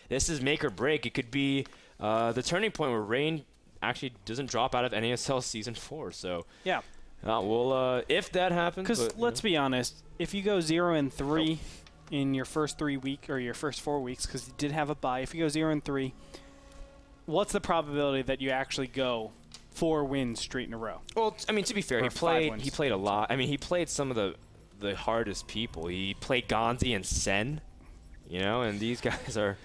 this is make or break. It could be the turning point where Rain actually doesn't drop out of NASL Season 4. So yeah, well, if that happens. Because let's be honest, if you go 0-3 in your first 3 weeks or your first 4 weeks, because you did have a bye, if you go 0-3, what's the probability that you actually go 4 wins straight in a row? Well, I mean, to be fair, Or he played a lot. I mean, he played some of the hardest people. He played Gonzi and Sen, you know, and these guys are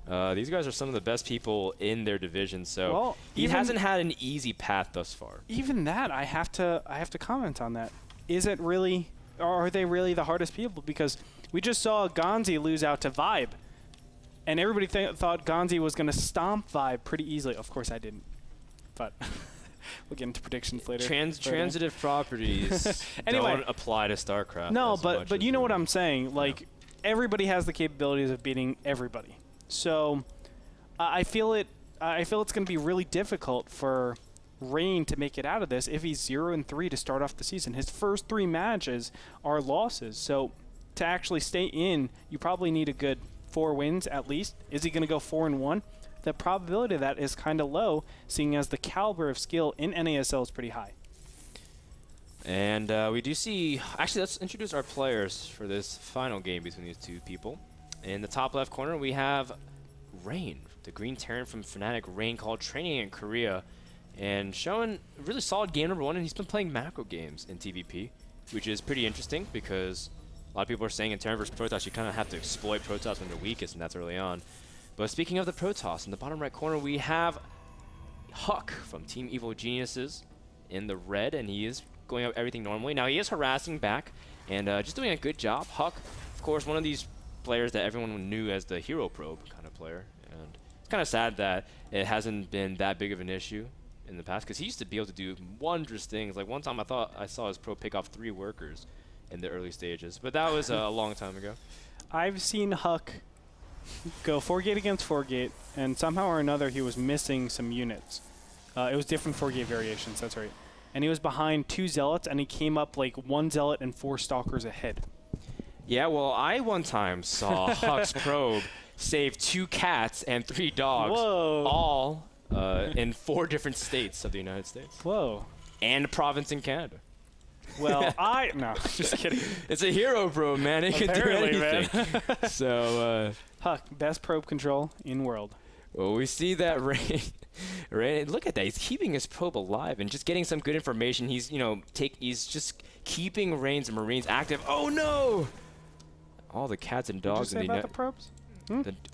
some of the best people in their division. So he hasn't had an easy path thus far. Even that, I have to comment on that. Is it really, or are they really the hardest people? Because we just saw Gonzi lose out to Vibe, and everybody thought Gonzi was going to stomp Vibe pretty easily. Of course, I didn't, but we'll get into predictions later. Transitive properties anyway, don't apply to StarCraft. No, but you know what I'm saying. Like, everybody has the capabilities of beating everybody. So I feel it's going to be really difficult for Rain to make it out of this if he's 0-3 to start off the season. His first 3 matches are losses. So to actually stay in, you probably need a good 4 wins at least. Is he going to go 4-1? The probability of that is kind of low, seeing as the caliber of skill in NASL is pretty high. And we do see, actually, let's introduce our players for this final game between these two people. In the top left corner, we have Rain, the Green Terran from Fnatic. Rain called training in Korea and showing really solid game number 1, and he's been playing macro games in TVP, which is pretty interesting because a lot of people are saying in Terran vs Protoss, you kind of have to exploit Protoss when they're weakest, and that's early on. But speaking of the Protoss, in the bottom right corner, we have HuK from Team Evil Geniuses in the red, and he is going up everything normally. Now, he is harassing back and just doing a good job. HuK, of course, one of these players that everyone knew as the hero probe kind of player, and it's kind of sad that it hasn't been that big of an issue in the past, because he used to be able to do wondrous things. Like one time I thought I saw his probe pick off 3 workers in the early stages, but that was a long time ago. I've seen HuK go 4-gate against 4-gate, and somehow or another he was missing some units. It was different 4-gate variations, that's right. And he was behind 2 Zealots, and he came up like 1 Zealot and 4 Stalkers ahead. Yeah, well, I one time saw HuK's probe save 2 cats and 3 dogs, Whoa. all in 4 different states of the United States. Whoa. And a province in Canada. Well, no, just kidding. It's a hero probe, man. It can do anything. Man. So, HuK, best probe control in world. Well, we see that Rain, look at that. He's keeping his probe alive and just getting some good information. He's, you know, he's just keeping Rain's Marines active. Oh, no! All the cats and dogs in the probes?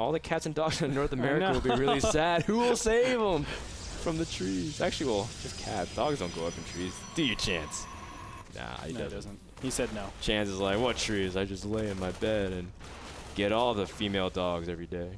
All the cats and dogs in North America will be really sad. Who will save them from the trees? Actually, well, just cats. Dogs don't go up in trees. Do you, Chance? Nah, he doesn't. He said no. Chance is like, what trees? I just lay in my bed and get all the female dogs every day.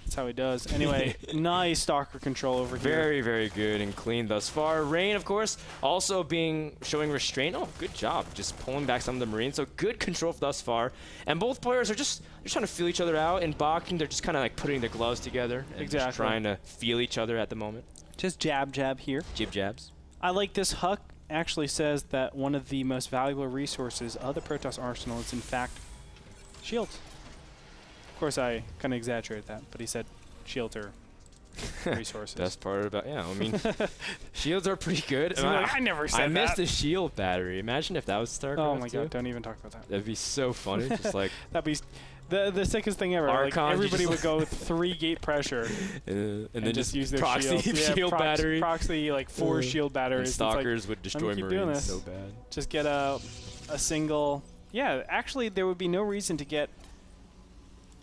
That's how he does. Anyway, nice Stalker control over here. Very, very good and clean thus far. Rain, of course, also showing restraint. Oh, good job. Just pulling back some of the Marines. So good control thus far. And both players are just trying to feel each other out. In boxing, they're just kind of like putting their gloves together and just trying to feel each other at the moment. Just jab here. Jib jabs. I like this. HuK actually says that one of the most valuable resources of the Protoss arsenal is, in fact, shields. Of course, I kind of exaggerated that, but he said shields are resources. Best part about, yeah, I mean, shields are pretty good. I never said that. I missed the shield battery. Imagine if that was StarCraft. Oh my god, don't even talk about that. That'd be so funny. Just like that'd be the sickest thing ever. Like everybody would go with 3-gate pressure and then just use their proxy shield battery. Proxy like 4 shield batteries. And Stalkers would destroy Marines so bad. Just get a single. Yeah, actually, there would be no reason to get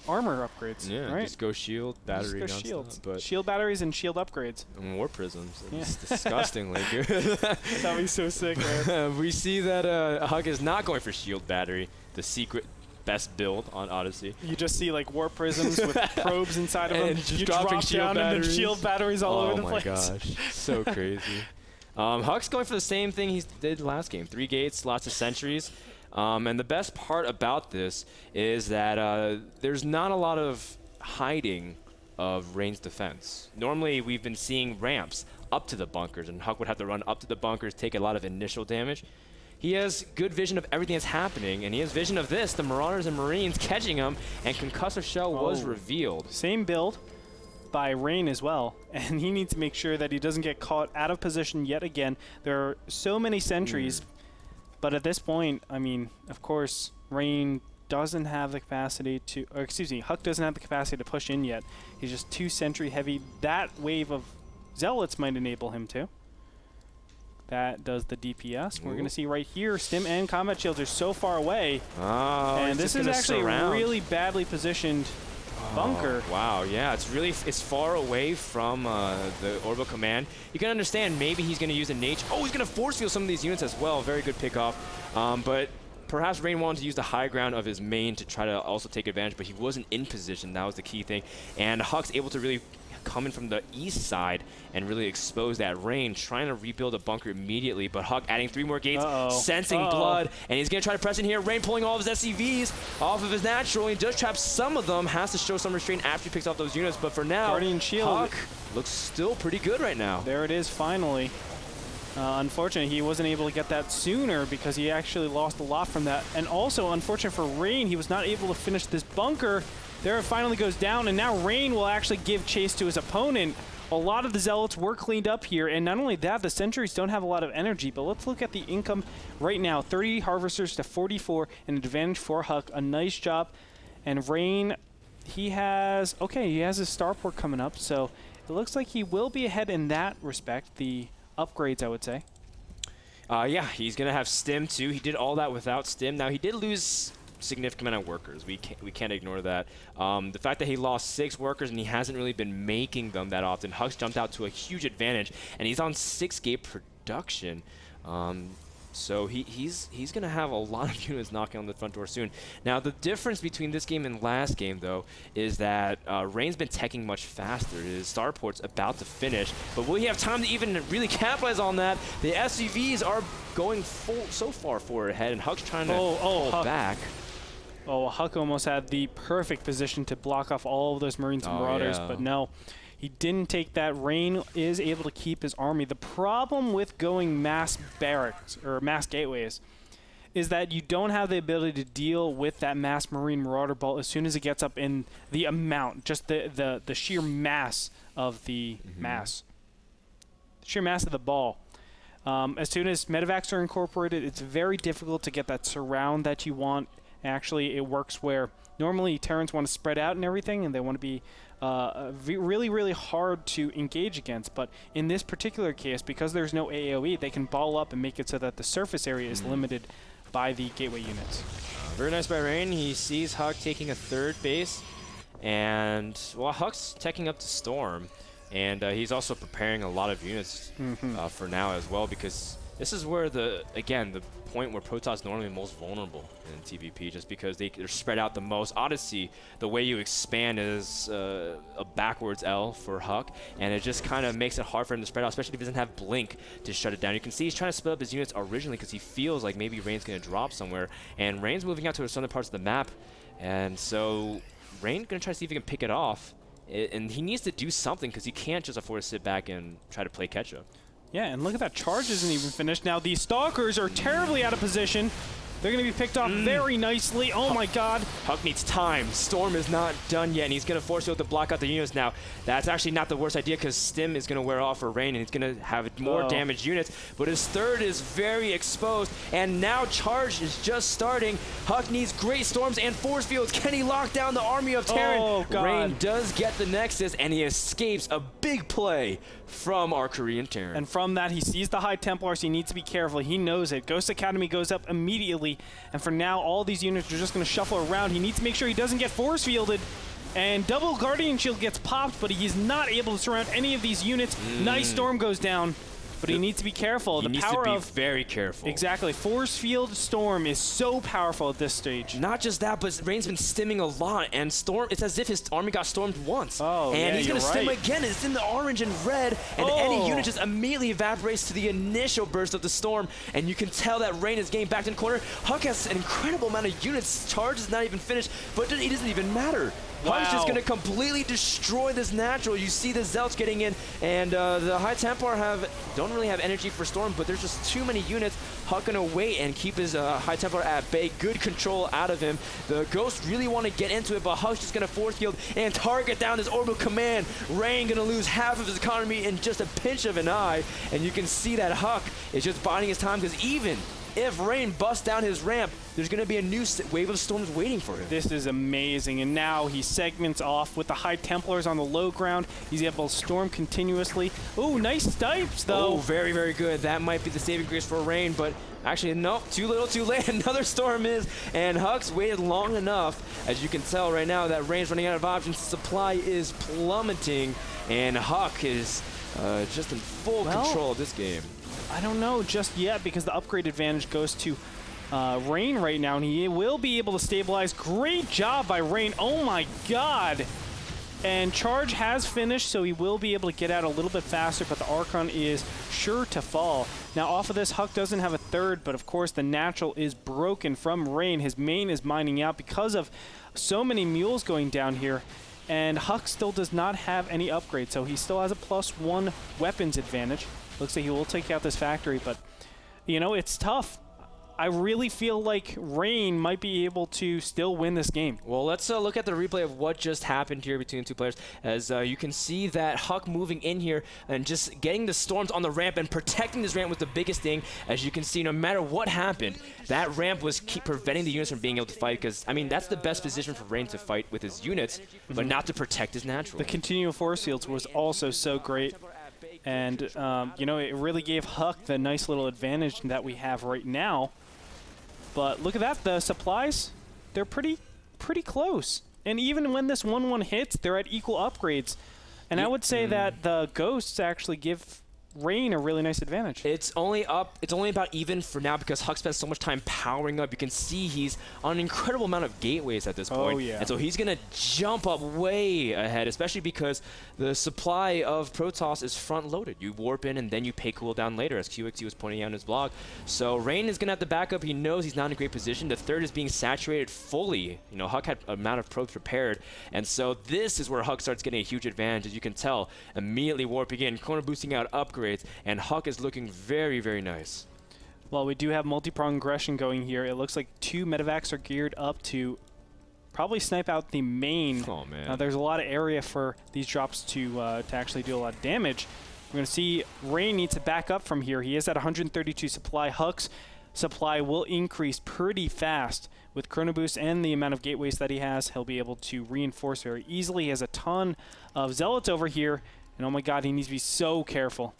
armor upgrades. Yeah, right? Just go shield, battery, just go shields. But shield batteries and shield upgrades. And war prisms. It's disgustingly good. That'd be so sick, man. We see that HuK is not going for shield battery, the secret best build on Odyssey. You just see like war prisms with probes inside of them. Just you dropping drop shield down batteries. and then shield batteries all over the place. Oh my gosh, so crazy. HuK's going for the same thing he did last game. 3 gates, lots of sentries. And the best part about this is that there's not a lot of hiding of Rain's defense. Normally, we've been seeing ramps up to the bunkers, and HuK would have to run up to the bunkers, take a lot of initial damage. he has good vision of everything that's happening, and he has vision of this, the Marauders and Marines catching him, and Concussive Shell was revealed. Same build by Rain as well, and he needs to make sure that he doesn't get caught out of position yet again. There are so many sentries, but at this point, I mean, of course, Rain doesn't have the capacity to, or excuse me, HuK doesn't have the capacity to push in yet. He's just too sentry heavy. That wave of Zealots might enable him to. That does the DPS. We're going to see right here, Stim and Combat Shields are so far away. Oh, and this is actually a really badly positioned bunker. Wow, yeah, it's far away from the Orbital Command. You can understand maybe he's going to use a Nate. Oh, he's going to force field some of these units as well. Very good pickoff. But perhaps Rain wanted to use the high ground of his main to try to also take advantage, but he wasn't in position. That was the key thing. And HuK's able to really come in from the east side and really expose that Rain, trying to rebuild a bunker immediately, but HuK adding 3 more gates, sensing blood, and he's going to try to press in here. Rain pulling all of his SCVs off of his natural. He does trap some of them, has to show some restraint after he picks off those units, but for now, Guardian Shield HuK looks still pretty good right now. There it is, finally. Unfortunately, he wasn't able to get that sooner because he actually lost a lot from that. And also, unfortunate for Rain, he was not able to finish this bunker. There it finally goes down, and now Rain will actually give chase to his opponent. A lot of the Zealots were cleaned up here, and not only that, the sentries don't have a lot of energy, but let's look at the income right now. 30 Harvesters to 44, an advantage for HuK. A nice job. And Rain, he has his starport coming up, so it looks like he will be ahead in that respect. The upgrades, I would say. Yeah, he's going to have Stim, too. He did all that without Stim. Now, he did lose significant amount of workers. We can't ignore that. The fact that he lost 6 workers and he hasn't really been making them that often. HuK's jumped out to a huge advantage, and he's on 6 gate production. So he's going to have a lot of units knocking on the front door soon. Now, the difference between this game and last game, though, is that Rain's been teching much faster. His starport's about to finish, but will he have time to even really capitalize on that? The SCVs are going so far forward ahead, and HuK's trying to pull back. Oh, HuK almost had the perfect position to block off all of those Marines and Marauders, but no. He didn't take that. Rain is able to keep his army. The problem with going mass barracks or mass gateways is that you don't have the ability to deal with that mass Marine Marauder ball as soon as it gets up in the amount, just the sheer mass of the mass. The sheer mass of the ball. As soon as medevacs are incorporated, it's very difficult to get that surround that you want. Actually, it works where normally Terrans want to spread out and everything, and they want to be really, really hard to engage against. But in this particular case, because there's no AoE, they can ball up and make it so that the surface area is limited by the gateway units. Very nice by Rain. He sees HuK taking a 3rd base, and well, HuK's teching up to Storm, and he's also preparing a lot of units for now as well, because this is where the point where Protoss normally most vulnerable in TVP, just because they're spread out the most. Odyssey, the way you expand is a backwards L for HuK, and it just kind of makes it hard for him to spread out, especially if he doesn't have Blink to shut it down. You can see he's trying to split up his units originally because he feels like maybe Rain's going to drop somewhere, and Rain's moving out to the southern parts of the map, and so Rain's going to try to see if he can pick it off, and he needs to do something because he can't just afford to sit back and try to play catch-up. Yeah, and look at that. Charge isn't even finished. Now, these Stalkers are terribly out of position. They're going to be picked off very nicely. Oh, my God. HuK needs time. Storm is not done yet, and he's going to force you to block out the units now. That's actually not the worst idea because Stim is going to wear off for Rain, and he's going to have more damaged units. But his 3rd is very exposed, and now Charge is just starting. HuK needs great storms and force fields. Can he lock down the army of Terran? Oh, God. Rain does get the Nexus, and he escapes a big play from our Korean Terran. And from that, he sees the High Templars. He needs to be careful. He knows it. Ghost Academy goes up immediately. And for now, all these units are just going to shuffle around. He needs to make sure he doesn't get force fielded. And double Guardian Shield gets popped, but he's not able to surround any of these units. Nice Storm goes down. But he needs to be careful. He needs to be very careful. Exactly. Force Field Storm is so powerful at this stage. Not just that, but Rain's been stimming a lot, and Storm, it's as if his army got stormed once. And he's going to stim again. It's in the orange and red, and any unit just immediately evaporates to the initial burst of the storm, and you can tell that Rain is getting backed in the corner. HuK has an incredible amount of units. Charge is not even finished, but it doesn't even matter. HuK's just going to completely destroy this natural. You see the Zealots getting in, and the High Templar don't don't really have energy for Storm, but there's just too many units. HuK gonna wait and keep his High Templar at bay. Good control out of him. The Ghosts really want to get into it, but HuK's just gonna force field and target down this orbital command. Rain gonna lose half of his economy in just a pinch of an eye, and you can see that HuK is just biding his time, because even if Rain busts down his ramp, there's going to be a new wave of storms waiting for him. This is amazing, and now he segments off with the High Templars on the low ground. He's able to storm continuously. Oh, nice snipes, though. Oh, very, very good. That might be the saving grace for Rain, but actually, no, too little, too late. Another storm is, and HuK's waited long enough. As you can tell right now, that Rain's running out of options. Supply is plummeting, and HuK is just in full control of this game. I don't know just yet, because the upgrade advantage goes to Rain right now, and he will be able to stabilize. Great job by Rain. Oh my god. And charge has finished, so he will be able to get out a little bit faster, but the Archon is sure to fall. Now off of this, HuK doesn't have a third, but of course the natural is broken from Rain. His main is mining out because of so many mules going down here. And HuK still does not have any upgrades, so he still has a +1 weapons advantage. Looks like he will take out this factory, but, you know, it's tough. I really feel like Rain might be able to still win this game. Well, let's look at the replay of what just happened here between the two players. As you can see that HuK moving in here and just getting the storms on the ramp and protecting this ramp was the biggest thing. As you can see, no matter what happened, that ramp was preventing the units from being able to fight, because, I mean, that's the best position for Rain to fight with his units, but not to protect his natural. The continual force fields was also so great. And, you know, it really gave HuK the nice little advantage that we have right now. But look at that, the supplies, they're pretty close. And even when this 1-1 hits, they're at equal upgrades. And I would say that the Ghosts actually give Rain a really nice advantage. It's only about even for now, because HuK spends so much time powering up. You can see he's on an incredible amount of gateways at this point. Oh, yeah. And so he's going to jump up way ahead, especially because the supply of Protoss is front-loaded. You warp in and then you pay cooldown later, as QXT was pointing out in his blog. So Rain is going to have to back up. He knows he's not in a great position. The third is being saturated fully. You know, HuK had an amount of probes prepared. And so this is where HuK starts getting a huge advantage, as you can tell. Immediately warping in, corner boosting out upgrades. And HuK is looking very, very nice. Well, we do have multi-pronged aggression going here. It looks like 2 medevacs are geared up to probably snipe out the main. Oh, man. There's a lot of area for these drops to actually do a lot of damage. We're going to see Rain needs to back up from here. He is at 132 supply. HuK's supply will increase pretty fast. With Chrono Boost and the amount of gateways that he has, he'll be able to reinforce very easily. He has a ton of Zealots over here. And oh my god, he needs to be so careful.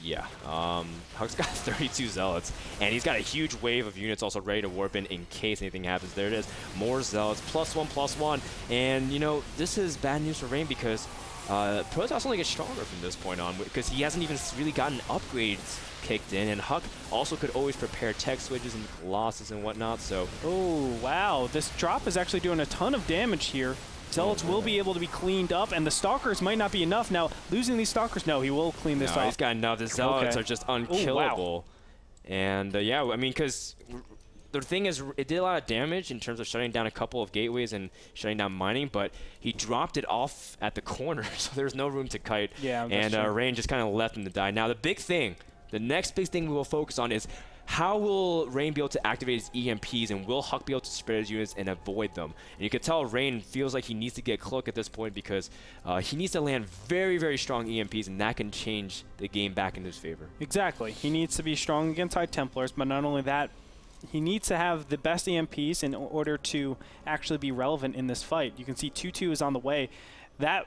Yeah, HuK's got 32 Zealots, and he's got a huge wave of units also ready to warp in case anything happens. There it is, more Zealots, +1/+1, and you know, this is bad news for Rain, because Protoss only gets stronger from this point on, because he hasn't even really gotten upgrades kicked in, and HuK also could always prepare tech switches and losses and whatnot, so... Oh, wow, this drop is actually doing a ton of damage here. Zealots will be able to be cleaned up, and the Stalkers might not be enough. Now, losing these Stalkers, no, he will clean this off. He's got enough. The Zealots are just unkillable. Wow. And, yeah, I mean, because the thing is, it did a lot of damage in terms of shutting down a couple of gateways and shutting down mining, but he dropped it off at the corner, so there's no room to kite. Yeah, and Rain just kind of left him to die. Now, the big thing, the next big thing we will focus on is how will Rain be able to activate his EMPs, and will HuK be able to spread his units and avoid them? And you can tell Rain feels like he needs to get Cloak at this point, because he needs to land very, very strong EMPs, and that can change the game back in his favor. Exactly. He needs to be strong against High Templars, but not only that, he needs to have the best EMPs in order to actually be relevant in this fight. You can see 2-2 is on the way. That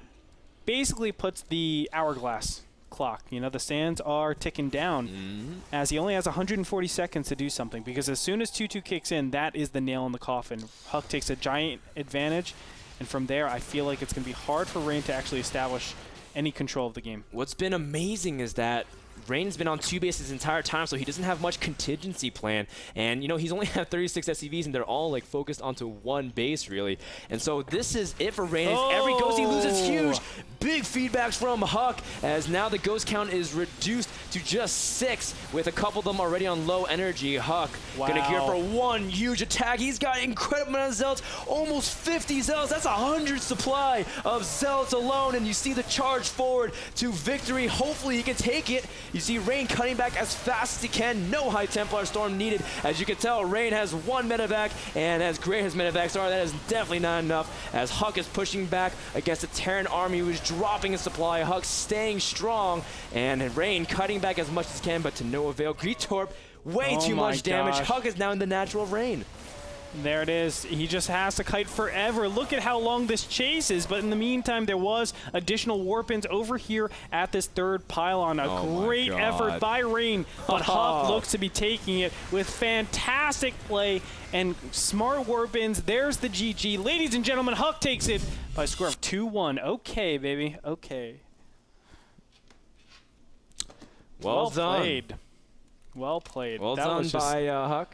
basically puts the hourglass clock. You know, the sands are ticking down as he only has 140 seconds to do something, because as soon as 2-2 kicks in, that is the nail in the coffin. HuK takes a giant advantage, and from there I feel like it's going to be hard for Rain to actually establish any control of the game. What's been amazing is that Rain's been on 2 bases the entire time, so he doesn't have much contingency plan. And, you know, he's only had 36 SCVs, and they're all, like, focused onto 1 base, really. And so this is it for Rain. Every Ghost he loses huge. Big feedbacks from HuK, as now the ghost count is reduced to just 6, with a couple of them already on low energy. HuK gonna gear for one huge attack. He's got incredible amount of zealots, almost 50 zealots. That's 100 supply of zealots alone, and you see the charge forward to victory. Hopefully he can take it. You see Rain cutting back as fast as he can. No High Templar Storm needed. As you can tell, Rain has 1 medevac, and as Gray has medevac, sorry, that is definitely not enough, as HuK is pushing back against the Terran army who is dropping a supply. HuK staying strong, and Rain cutting back as much as he can, but to no avail. Greetorp, way too much damage. HuK is now in the natural of Rain. There it is. He just has to kite forever. Look at how long this chase is. But in the meantime, there was additional warpins over here at this third pylon. A great effort by Rain. But HuK looks to be taking it with fantastic play and smart warpins. There's the GG. Ladies and gentlemen, HuK takes it by a score of 2-1. Okay, baby. Okay. Well done. Played. Well played. Well done by HuK.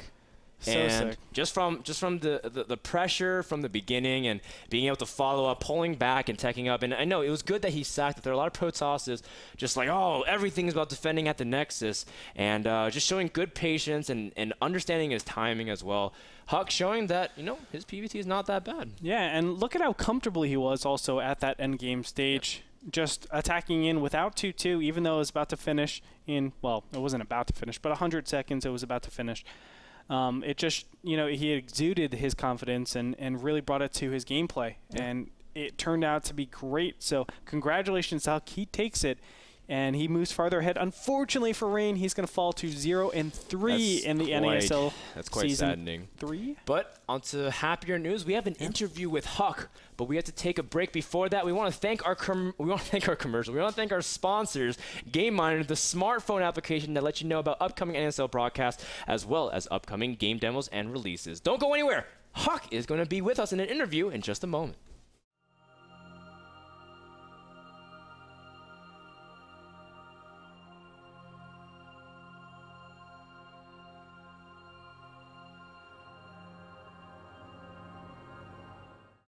So and sick. just from the pressure from the beginning and being able to follow up, pulling back and teching up. And I know it was good that he sacked. There are a lot of Protosses just like, oh, everything is about defending at the Nexus. And just showing good patience and understanding his timing as well. HuK showing that, you know, his PvT is not that bad. Yeah, and look at how comfortable he was also at that endgame stage. Just attacking in without 2-2, even though it was about to finish in, well, it wasn't about to finish, but 100 seconds it was about to finish. It just, you know, he exuded his confidence and really brought it to his gameplay. Yeah. And it turned out to be great. So congratulations to HuK. He takes it, and he moves farther ahead. Unfortunately for Rain, he's going to fall to 0-3 in the NASL That's quite season saddening. 3. But on to happier news. We have an interview with HuK, but we have to take a break before that. We want to thank our commercial. We want to thank our sponsors, Game Miner, the smartphone application that lets you know about upcoming NSL broadcasts as well as upcoming game demos and releases. Don't go anywhere. HuK is going to be with us in an interview in just a moment.